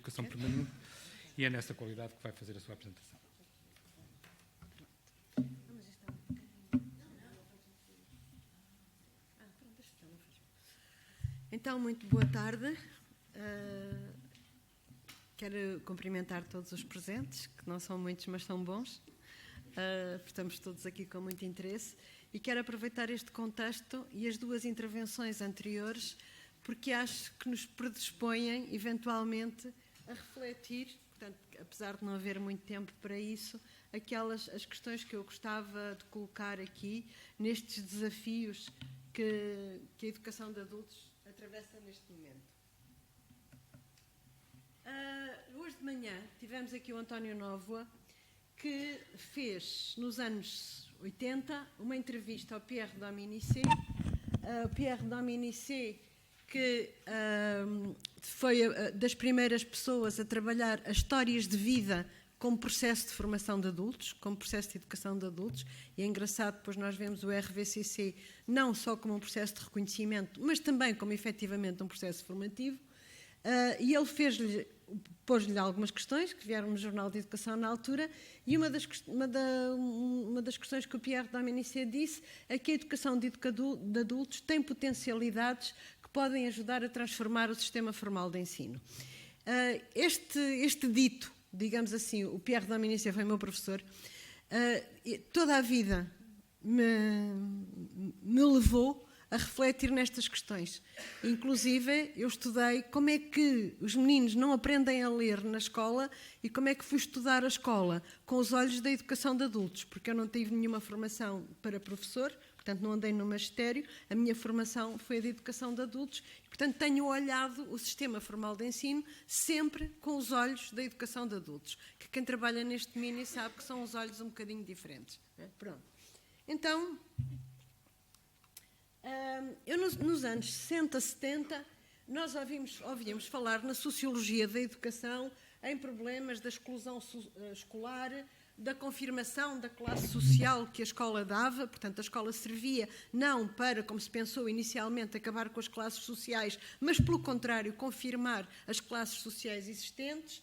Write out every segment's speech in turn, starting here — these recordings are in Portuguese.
Educação Permanente, e é nessa qualidade que vai fazer a sua apresentação. Então, muito boa tarde. Quero cumprimentar todos os presentes, que não são muitos, mas são bons. Estamos todos aqui com muito interesse. E quero aproveitar este contexto e as duas intervenções anteriores, porque acho que nos predispõem, eventualmente, a refletir, portanto, apesar de não haver muito tempo para isso, as questões que eu gostava de colocar aqui, nestes desafios que a educação de adultos atravessa neste momento. Hoje de manhã tivemos aqui o António Nóvoa, que fez, nos anos 80, uma entrevista ao Pierre Dominici. O Pierre Dominici, que foi das primeiras pessoas a trabalhar as histórias de vida como processo de formação de adultos, como processo de educação de adultos, e é engraçado, depois nós vemos o RVCC não só como um processo de reconhecimento, mas também como efetivamente um processo formativo, e ele pôs-lhe algumas questões que vieram no Jornal de Educação na altura, e uma das questões que o Pierre Dominici disse é que a educação de adultos tem potencialidades que podem ajudar a transformar o sistema formal de ensino. Este dito, digamos assim, o Pierre Dominici foi meu professor, toda a vida me levou a refletir nestas questões. Inclusive, eu estudei como é que os meninos não aprendem a ler na escola e como é que fui estudar a escola com os olhos da educação de adultos, porque eu não tive nenhuma formação para professor, portanto não andei no magistério, a minha formação foi a de educação de adultos, e, portanto tenho olhado o sistema formal de ensino sempre com os olhos da educação de adultos, que quem trabalha neste domínio sabe que são os olhos um bocadinho diferentes. Pronto. Então, eu nos anos 60, 70, nós ouvíamos falar na sociologia da educação em problemas da exclusão escolar, da confirmação da classe social que a escola dava, portanto a escola servia não para, como se pensou inicialmente, acabar com as classes sociais, mas pelo contrário, confirmar as classes sociais existentes,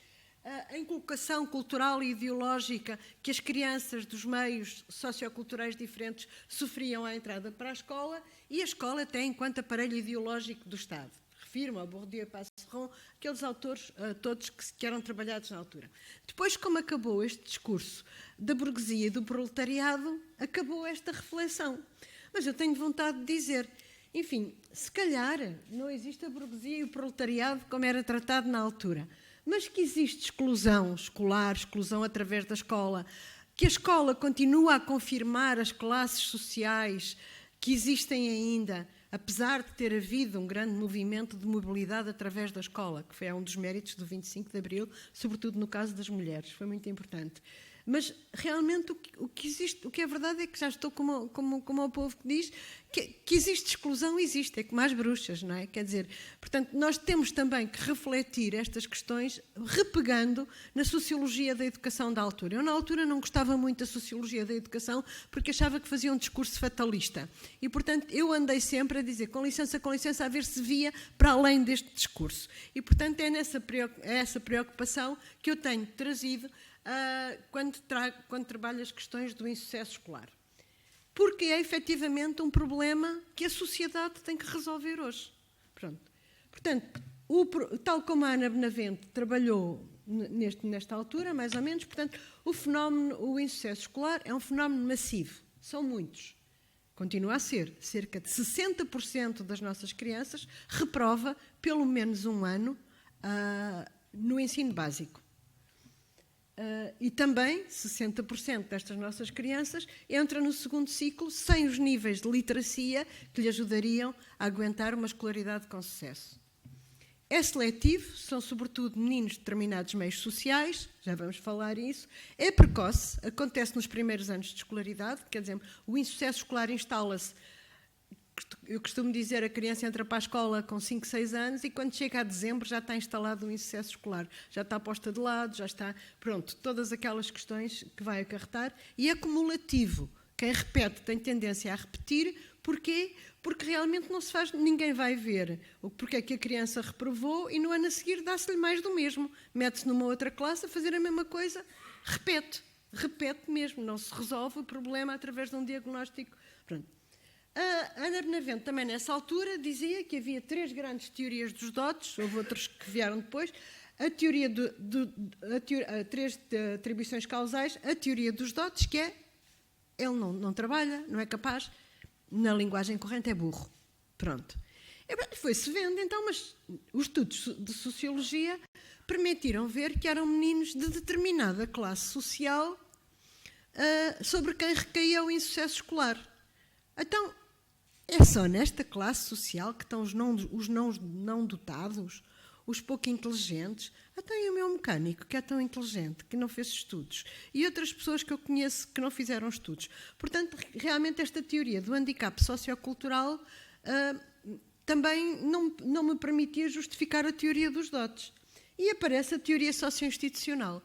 a inculcação cultural e ideológica que as crianças dos meios socioculturais diferentes sofriam à entrada para a escola, e a escola até enquanto aparelho ideológico do Estado. Refiro-me ao Bourdieu e Passeron, aqueles autores todos que eram trabalhados na altura. Depois, como acabou este discurso da burguesia e do proletariado, acabou esta reflexão. Mas eu tenho vontade de dizer, enfim, se calhar não existe a burguesia e o proletariado como era tratado na altura, mas que existe exclusão escolar, exclusão através da escola, que a escola continua a confirmar as classes sociais que existem ainda, apesar de ter havido um grande movimento de mobilidade através da escola, que foi um dos méritos do 25 de Abril, sobretudo no caso das mulheres, foi muito importante. Mas, realmente, o que é verdade é que já estou como o povo que diz que existe exclusão, existe, é como as bruxas, não é? Quer dizer, portanto, nós temos também que refletir estas questões repegando na sociologia da educação da altura. Eu, na altura, não gostava muito da sociologia da educação porque achava que fazia um discurso fatalista. E, portanto, eu andei sempre a dizer, com licença, a ver se via para além deste discurso. E, portanto, é essa preocupação que eu tenho trazido quando trabalho as questões do insucesso escolar. Porque é efetivamente um problema que a sociedade tem que resolver hoje. Pronto. Portanto, tal como a Ana Benavente trabalhou nesta altura, mais ou menos, portanto, o insucesso escolar é um fenómeno massivo. São muitos. Continua a ser. Cerca de 60% das nossas crianças reprova pelo menos um ano no ensino básico. E também 60% destas nossas crianças entram no segundo ciclo sem os níveis de literacia que lhe ajudariam a aguentar uma escolaridade com sucesso. É seletivo, são sobretudo meninos de determinados meios sociais, já vamos falar isso. É precoce, acontece nos primeiros anos de escolaridade, quer dizer, o insucesso escolar instala-se. Eu costumo dizer, a criança entra para a escola com 5, 6 anos e quando chega a dezembro já está instalado um insucesso escolar. Já está posta de lado, já está, pronto, todas aquelas questões que vai acarretar. E é cumulativo. Quem repete tem tendência a repetir Porquê? Porque realmente não se faz, ninguém vai ver porque é que a criança reprovou e no ano a seguir dá-se-lhe mais do mesmo. Mete-se numa outra classe a fazer a mesma coisa, repete mesmo, não se resolve o problema através de um diagnóstico. Pronto. A Ana Benavente também nessa altura dizia que havia 3 grandes teorias dos dotes, houve outras que vieram depois, a teoria a 3 atribuições causais, a teoria dos dotes, que é ele não trabalha, não é capaz, na linguagem corrente é burro. Pronto. Foi-se vendo, então, mas os estudos de sociologia permitiram ver que eram meninos de determinada classe social sobre quem recaía o insucesso escolar. Então, é só nesta classe social que estão os não dotados, os pouco inteligentes. Até o meu mecânico, que é tão inteligente, que não fez estudos, e outras pessoas que eu conheço que não fizeram estudos. Portanto, realmente esta teoria do handicap sociocultural também não me permitia justificar a teoria dos dotes. E aparece a teoria socioinstitucional,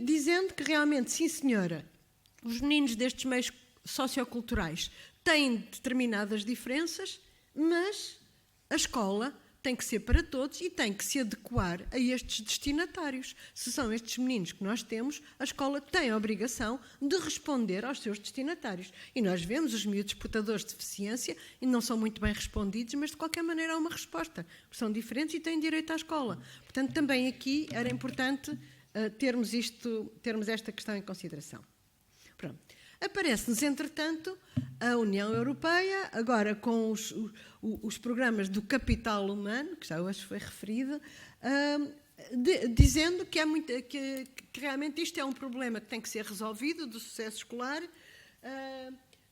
dizendo que realmente, sim senhora, os meninos destes meios socioculturais têm determinadas diferenças, mas a escola tem que ser para todos e tem que se adequar a estes destinatários. Se são estes meninos que nós temos, a escola tem a obrigação de responder aos seus destinatários. E nós vemos os miúdos portadores de deficiência e não são muito bem respondidos, mas de qualquer maneira há uma resposta. São diferentes e têm direito à escola. Portanto, também aqui era importante termos esta questão em consideração. Pronto. Aparece-nos, entretanto, a União Europeia, agora com os programas do capital humano, que já hoje foi referido, dizendo que realmente isto é um problema que tem que ser resolvido, do sucesso escolar,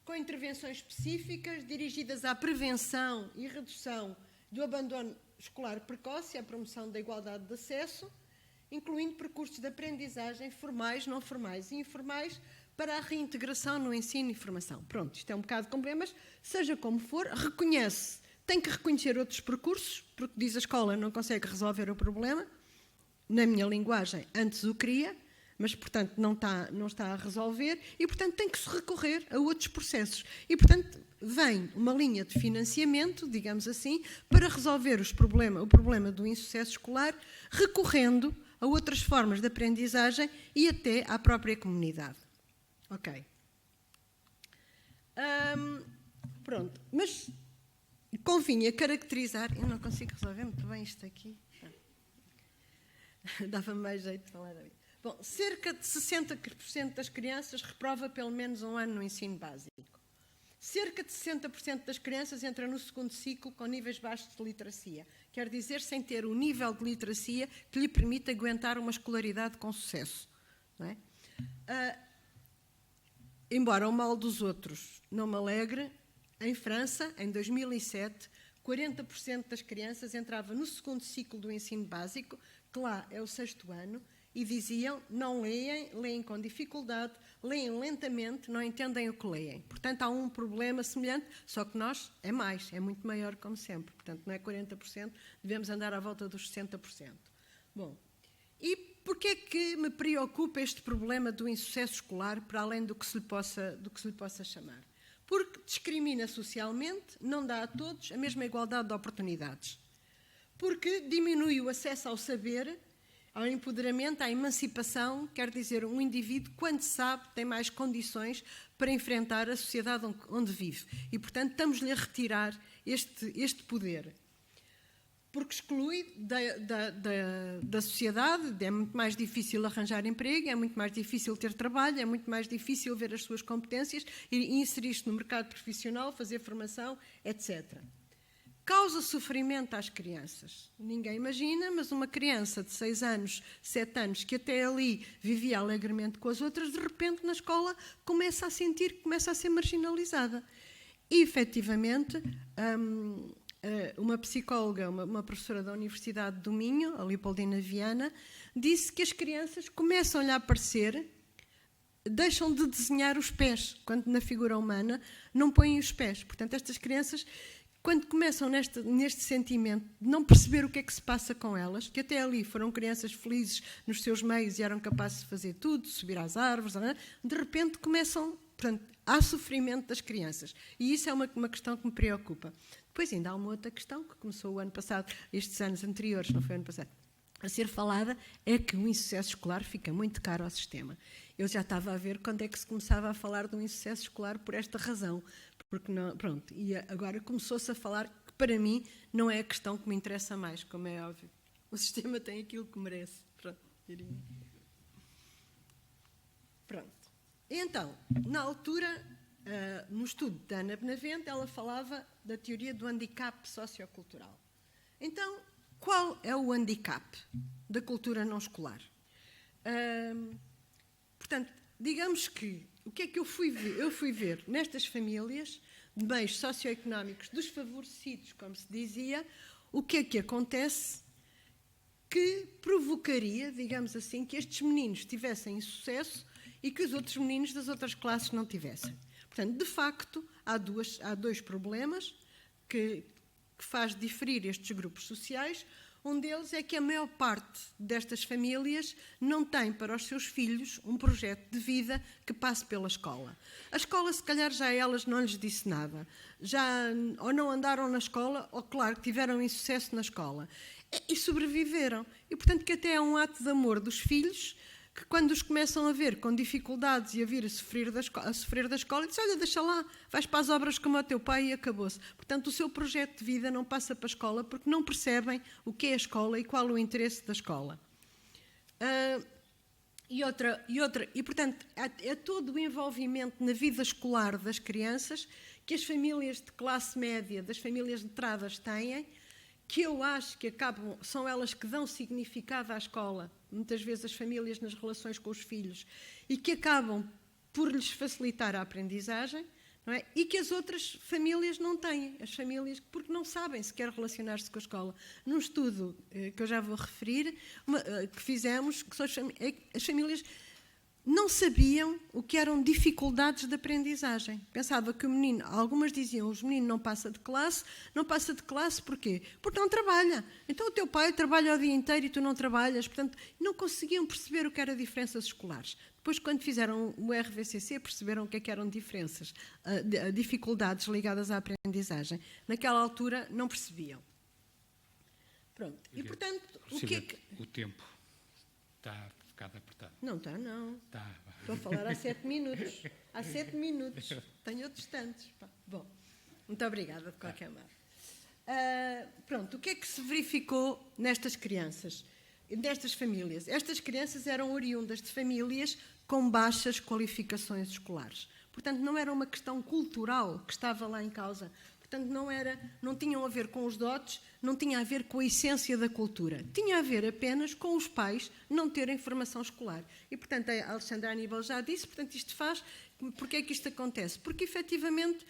com intervenções específicas dirigidas à prevenção e redução do abandono escolar precoce e à promoção da igualdade de acesso, incluindo percursos de aprendizagem formais, não formais e informais, para a reintegração no ensino e formação. Pronto, isto é um bocado complexo, mas seja como for, tem que reconhecer outros percursos, porque diz a escola não consegue resolver o problema, na minha linguagem, antes o queria, mas, portanto, não está a resolver e, portanto, tem que se recorrer a outros processos. E, portanto, vem uma linha de financiamento, digamos assim, para resolver o problema do insucesso escolar, recorrendo a outras formas de aprendizagem e até à própria comunidade. Ok. Pronto, mas convinha caracterizar... Eu não consigo resolver muito bem isto aqui. Dava-me mais jeito de falar ali. Bom, cerca de 60% das crianças reprova pelo menos um ano no ensino básico. Cerca de 60% das crianças entram no segundo ciclo com níveis baixos de literacia. Quer dizer, sem ter o nível de literacia que lhe permite aguentar uma escolaridade com sucesso. Não é? Embora o mal dos outros não me alegre, em França, em 2007, 40% das crianças entravam no segundo ciclo do ensino básico, que lá é o 6º ano, e diziam, não leem com dificuldade, leem lentamente, não entendem o que leem. Portanto, há um problema semelhante, só que nós é muito maior, como sempre. Portanto, não é 40%, devemos andar à volta dos 60%. Bom, e porquê é que me preocupa este problema do insucesso escolar, para além do que se lhe possa chamar? Porque discrimina socialmente, não dá a todos a mesma igualdade de oportunidades. Porque diminui o acesso ao saber, ao empoderamento, à emancipação, quer dizer, um indivíduo, quando sabe, tem mais condições para enfrentar a sociedade onde vive. E, portanto, estamos-lhe a retirar este poder. Porque exclui da sociedade, é muito mais difícil arranjar emprego, é muito mais difícil ter trabalho, é muito mais difícil ver as suas competências e inserir-se no mercado profissional, fazer formação, etc. Causa sofrimento às crianças. Ninguém imagina, mas uma criança de 6 anos, 7 anos, que até ali vivia alegremente com as outras, de repente na escola começa a sentir que começa a ser marginalizada. E, efetivamente, uma psicóloga, uma professora da Universidade do Minho, a Leopoldina Viana, disse que as crianças começam-lhe a aparecer, deixam de desenhar os pés, quando na figura humana não põem os pés. Portanto, estas crianças, quando começam neste sentimento de não perceber o que é que se passa com elas, que até ali foram crianças felizes nos seus meios e eram capazes de fazer tudo, de subir às árvores, de repente começam, portanto, há sofrimento das crianças. E isso é uma questão que me preocupa. Depois ainda há uma outra questão que começou o ano passado, estes anos anteriores, não foi ano passado, a ser falada, é que o insucesso escolar fica muito caro ao sistema. Eu já estava a ver quando é que se começava a falar de um insucesso escolar por esta razão. Porque não, pronto, e agora começou-se a falar que, para mim, não é a questão que me interessa mais, como é óbvio. O sistema tem aquilo que merece. Pronto, diria. Pronto. Então, na altura, no estudo da Ana Benavente, ela falava da teoria do handicap sociocultural. Então, qual é o handicap da cultura não escolar? Portanto, digamos que, o que é que eu fui ver? Eu fui ver nestas famílias de meios socioeconómicos desfavorecidos, como se dizia, o que é que acontece que provocaria, digamos assim, que estes meninos tivessem sucesso e que os outros meninos das outras classes não tivessem. Portanto, de facto, há dois problemas que faz diferir estes grupos sociais. Um deles é que a maior parte destas famílias não tem para os seus filhos um projeto de vida que passe pela escola. A escola, se calhar, já elas não lhes disse nada. Já ou não andaram na escola, ou, claro, tiveram insucesso na escola. E sobreviveram. E, portanto, que até é um ato de amor dos filhos que, quando os começam a ver com dificuldades e a vir a sofrer da escola, dizem, olha, deixa lá, vais para as obras como o teu pai e acabou-se. Portanto, o seu projeto de vida não passa para a escola porque não percebem o que é a escola e qual o interesse da escola. E, portanto, é todo o envolvimento na vida escolar das crianças que as famílias de classe média, das famílias letradas têm, que eu acho que são elas que dão significado à escola, muitas vezes as famílias nas relações com os filhos, e que acabam por lhes facilitar a aprendizagem, não é? E que as outras famílias não têm, as famílias porque não sabem sequer relacionar-se com a escola. Num estudo que eu já vou referir, que fizemos, que as famílias não sabiam o que eram dificuldades de aprendizagem. Pensava que o menino, algumas diziam, o menino não passa de classe porquê? Porque não trabalha. Então o teu pai trabalha o dia inteiro e tu não trabalhas, portanto, não conseguiam perceber o que eram diferenças escolares. Depois, quando fizeram o RVCC, perceberam o que eram diferenças, dificuldades ligadas à aprendizagem. Naquela altura, não percebiam. Pronto. E, portanto, o que é que... O tempo está ficado apertado. Não está, não. Está. Estou a falar há 7 minutos. Há 7 minutos. Tenho outros tantos. Bom, muito obrigada, de qualquer modo. Pronto, o que é que se verificou nestas crianças, nestas famílias? Estas crianças eram oriundas de famílias com baixas qualificações escolares. Portanto, não era uma questão cultural que estava lá em causa. Portanto, não tinham a ver com os dotes, não tinha a ver com a essência da cultura. Tinha a ver apenas com os pais não terem formação escolar. E, portanto, a Alexandra Aníbal já disse, portanto, isto faz... Porquê é que isto acontece? Porque, efetivamente,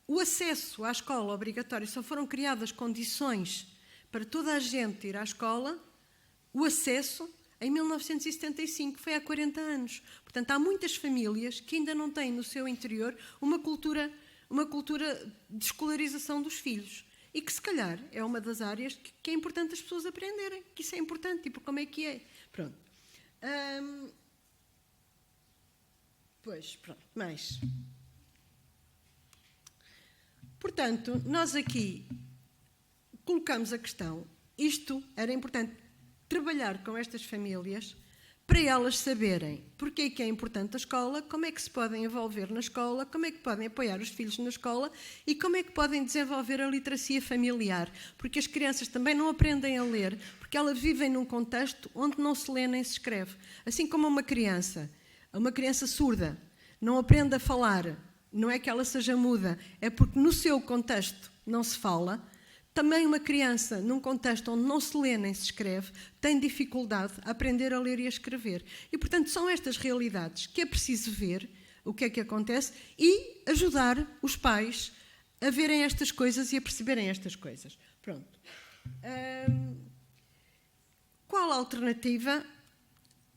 o acesso à escola obrigatória, só foram criadas condições para toda a gente ir à escola, o acesso, em 1975, foi há 40 anos. Portanto, há muitas famílias que ainda não têm no seu interior uma cultura de escolarização dos filhos. E que, se calhar, é uma das áreas que é importante as pessoas aprenderem. Que isso é importante. Tipo, como é que é? Pronto. Pois, pronto. Mais. Portanto, nós aqui colocamos a questão. Isto era importante trabalhar com estas famílias para elas saberem porque é que é importante a escola, como é que se podem envolver na escola, como é que podem apoiar os filhos na escola e como é que podem desenvolver a literacia familiar. Porque as crianças também não aprendem a ler, porque elas vivem num contexto onde não se lê nem se escreve. Assim como uma criança surda, não aprende a falar, não é que ela seja muda, é porque no seu contexto não se fala. Também uma criança, num contexto onde não se lê nem se escreve, tem dificuldade a aprender a ler e a escrever. E, portanto, são estas realidades que é preciso ver o que é que acontece e ajudar os pais a verem estas coisas e a perceberem estas coisas. Pronto. Qual a alternativa?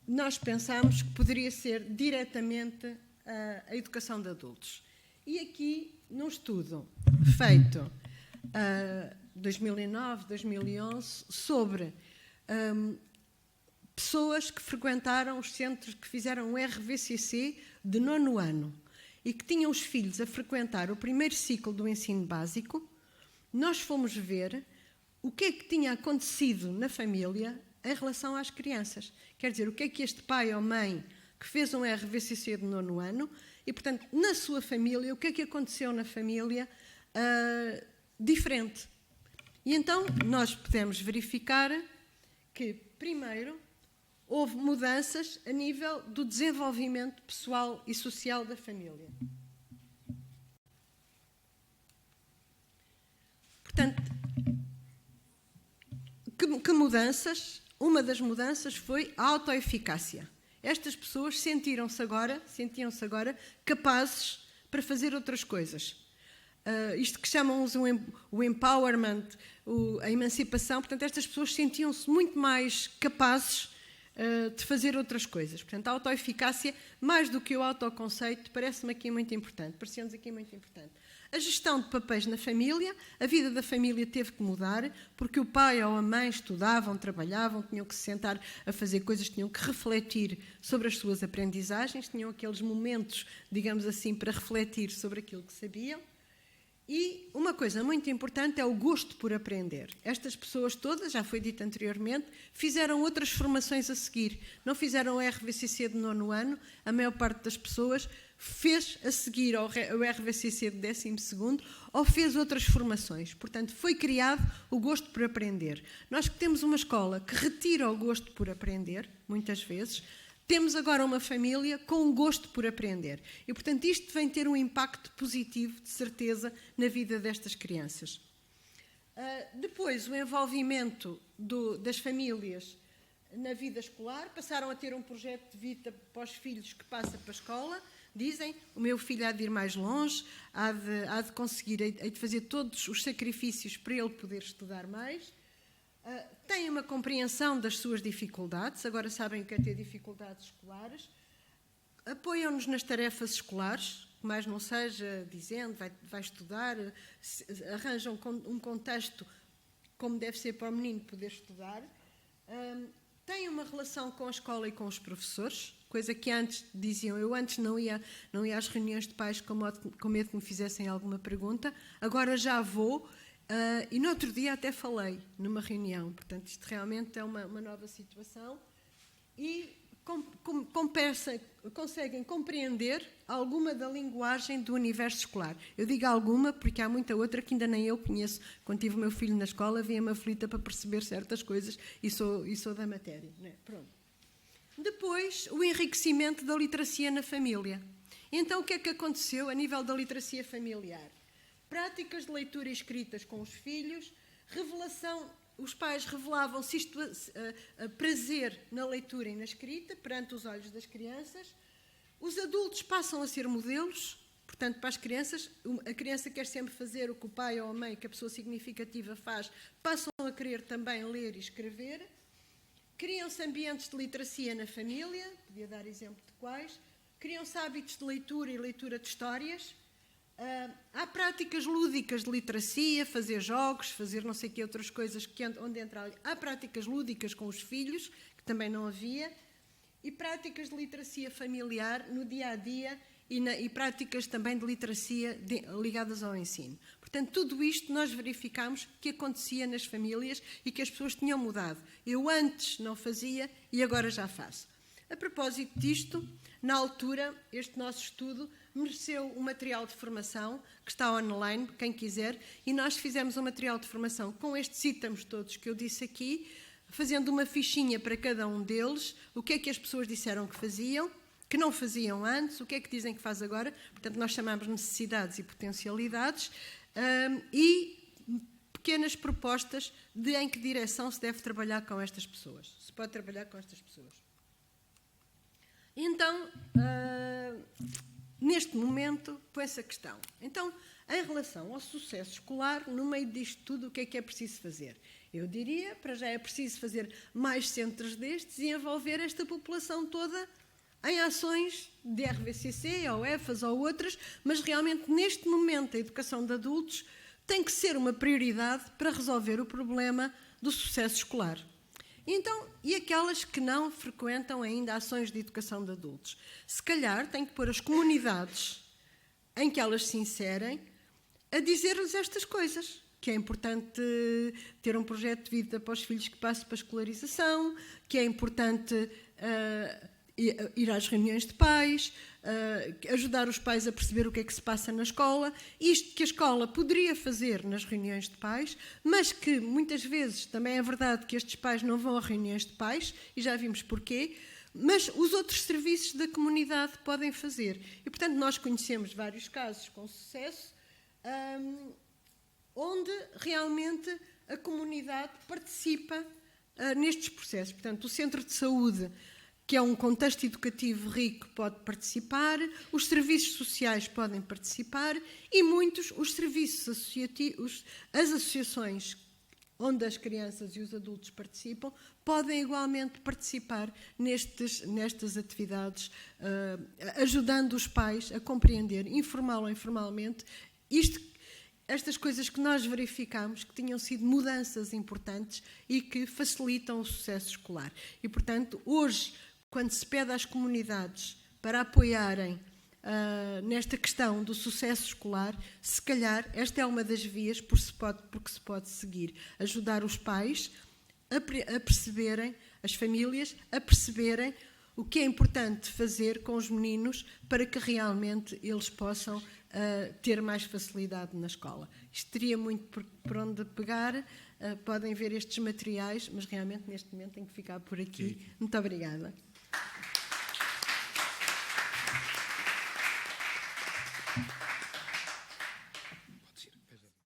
Nós pensamos que poderia ser diretamente a educação de adultos. E aqui, num estudo feito... 2009, 2011, sobre pessoas que frequentaram os centros que fizeram o RVCC de 9º ano e que tinham os filhos a frequentar o primeiro ciclo do ensino básico, nós fomos ver o que é que tinha acontecido na família em relação às crianças. Quer dizer, o que é que este pai ou mãe que fez um RVCC de 9º ano e, portanto, na sua família, o que é que aconteceu na família diferente. E então nós podemos verificar que, primeiro, houve mudanças a nível do desenvolvimento pessoal e social da família. Portanto, que mudanças? Uma das mudanças foi a autoeficácia. Estas pessoas sentiam-se agora capazes para fazer outras coisas. Isto que chamamos o empowerment, a emancipação. Portanto, estas pessoas sentiam-se muito mais capazes de fazer outras coisas. Portanto, a autoeficácia, mais do que o autoconceito, parece-me aqui muito importante. Pareceu-nos aqui muito importante. A gestão de papéis na família, a vida da família teve que mudar, porque o pai ou a mãe estudavam, trabalhavam, tinham que se sentar a fazer coisas, tinham que refletir sobre as suas aprendizagens, tinham aqueles momentos, digamos assim, para refletir sobre aquilo que sabiam. E uma coisa muito importante é o gosto por aprender. Estas pessoas todas, já foi dito anteriormente, fizeram outras formações a seguir. Não fizeram o RVCC de 9º ano, a maior parte das pessoas fez a seguir ao RVCC de 12º ou fez outras formações. Portanto, foi criado o gosto por aprender. Nós que temos uma escola que retira o gosto por aprender, muitas vezes, temos agora uma família com um gosto por aprender. E, portanto, isto vem ter um impacto positivo, de certeza, na vida destas crianças. Depois, o envolvimento das famílias na vida escolar. Passaram a ter um projeto de vida para os filhos que passa para a escola. Dizem, o meu filho há de ir mais longe, há de conseguir, há de fazer todos os sacrifícios para ele poder estudar mais. Têm uma compreensão das suas dificuldades, agora sabem o que é ter dificuldades escolares. Apoiam-nos nas tarefas escolares, mais não seja dizendo, vai estudar, arranjam um contexto como deve ser para o menino poder estudar. Têm uma relação com a escola e com os professores, coisa que antes diziam, eu antes não ia às reuniões de pais com medo que me fizessem alguma pergunta, agora já vou, e no outro dia até falei numa reunião, portanto isto realmente é uma nova situação, e conseguem compreender alguma da linguagem do universo escolar. Eu digo alguma porque há muita outra que ainda nem eu conheço. Quando tive o meu filho na escola, via-me aflita para perceber certas coisas e sou da matéria. Não é? Pronto. Depois, o enriquecimento da literacia na família. Então, o que é que aconteceu a nível da literacia familiar? Práticas de leitura e escritas com os filhos, revelação. Os pais revelavam-se prazer na leitura e na escrita, perante os olhos das crianças. Os adultos passam a ser modelos, portanto, para as crianças. A criança quer sempre fazer o que o pai ou a mãe, que a pessoa significativa faz, passam a querer também ler e escrever. Criam-se ambientes de literacia na família, podia dar exemplo de quais. Criam-se hábitos de leitura e leitura de histórias. Há práticas lúdicas de literacia, fazer jogos, fazer não sei que outras coisas onde entra. Há práticas lúdicas com os filhos, que também não havia, e práticas de literacia familiar no dia-a-dia e práticas também de literacia ligadas ao ensino. Portanto, tudo isto nós verificamos que acontecia nas famílias e que as pessoas tinham mudado. Eu antes não fazia e agora já faço. A propósito disto, na altura, este nosso estudo mereceu um material de formação, que está online, quem quiser, e nós fizemos um material de formação com estes itens todos que eu disse aqui, fazendo uma fichinha para cada um deles, o que é que as pessoas disseram que faziam, que não faziam antes, o que é que dizem que faz agora, portanto nós chamamos necessidades e potencialidades, e pequenas propostas de em que direção se deve trabalhar com estas pessoas, se pode trabalhar com estas pessoas. Então, neste momento, põe-se a questão. Então, em relação ao sucesso escolar, no meio disto tudo, o que é preciso fazer? Eu diria, para já é preciso fazer mais centros destes e envolver esta população toda em ações de RVCC, ou EFAS, ou outras, mas realmente, neste momento, a educação de adultos tem que ser uma prioridade para resolver o problema do sucesso escolar. Então, e aquelas que não frequentam ainda ações de educação de adultos? Se calhar tem que pôr as comunidades em que elas se inserem a dizer-lhes estas coisas, que é importante ter um projeto de vida para os filhos que passe para a escolarização, que é importante ir às reuniões de pais, ajudar os pais a perceber o que é que se passa na escola, isto que a escola poderia fazer nas reuniões de pais, mas que muitas vezes também é verdade que estes pais não vão a reuniões de pais, e já vimos porquê, mas os outros serviços da comunidade podem fazer. E, portanto, nós conhecemos vários casos com sucesso, onde realmente a comunidade participa nestes processos. Portanto, o centro de saúde, que é um contexto educativo rico, pode participar, os serviços sociais podem participar e muitos, os serviços associativos, as associações onde as crianças e os adultos participam, podem igualmente participar nestas atividades, ajudando os pais a compreender, informal ou informalmente, estas coisas que nós verificamos que tinham sido mudanças importantes e que facilitam o sucesso escolar. E, portanto, hoje, quando se pede às comunidades para apoiarem nesta questão do sucesso escolar, se calhar esta é uma das vias porque se pode seguir. Ajudar os pais a perceberem, as famílias, a perceberem o que é importante fazer com os meninos para que realmente eles possam ter mais facilidade na escola. Isto teria muito por onde pegar, podem ver estes materiais, mas realmente neste momento tem que ficar por aqui. Muito obrigada.